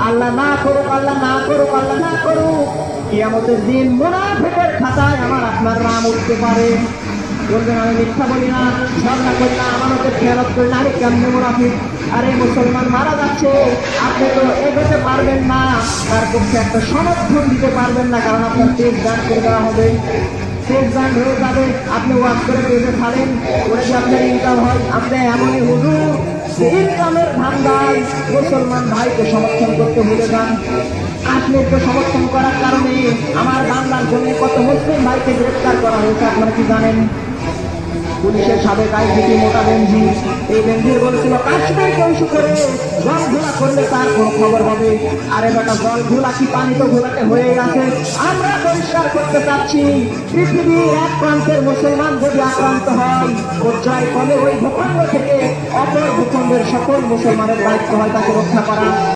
আল্লাহ না করুক, আল্লাহ না করুক, আল্লাহ না করুক, কিয়ামতের দিন মুনাফিকের খাতায় আমার আপনার নাম উঠতে পারে। বলবেন আমি মিথ্যা বলি না, ঝগড়া করি না, আমাদের খেয়ালত করি না, আরে কেমনে মুনাফিক? আরে মুসলমান মারা যাচ্ছে, আপনি তো এগোতে পারবেন না, তার পক্ষে একটা সমর্থন দিতে পারবেন না, কারণ আপনার পেট দান করে দেওয়া হবে, পেট দান হয়ে যাবে। আপনি ওয়াজ করে পেটে ছাড়েন, ওরা যে আপনার ইনকাম হয়, আপনি এমনই হুজুর ইনকামের ধান্দায় মুসলমান ভাইকে সমর্থন করতে ভুলে যান। আপনি তো সমর্থন করার কারণে আমার বাংলার জন্য কত মুসলিম ভাইকে গ্রেফতার করা হয়েছে আপনারা কি জানেন? পুলিশের সাবেক আইজিপি মোটা বেনজির, এই বেনজির বলেছিল কাশ্মীরকে ইস্যু করে জল ঘোলা করলে তার কোনো খবর হবে। আরে বেটা, জল ঘোলা কি পানি তো ঘোলাতে হয়ে গেছে। আমরা পরিষ্কার করতে চাচ্ছি, পৃথিবীর এক প্রান্তের মুসলমান যদি আক্রান্ত হয়, পর্যায় ফলে ওই ভূখণ্ড থেকে অপর ভূখণ্ডের সকল মুসলমানের দায়িত্ব হয় তাকে রক্ষা করা।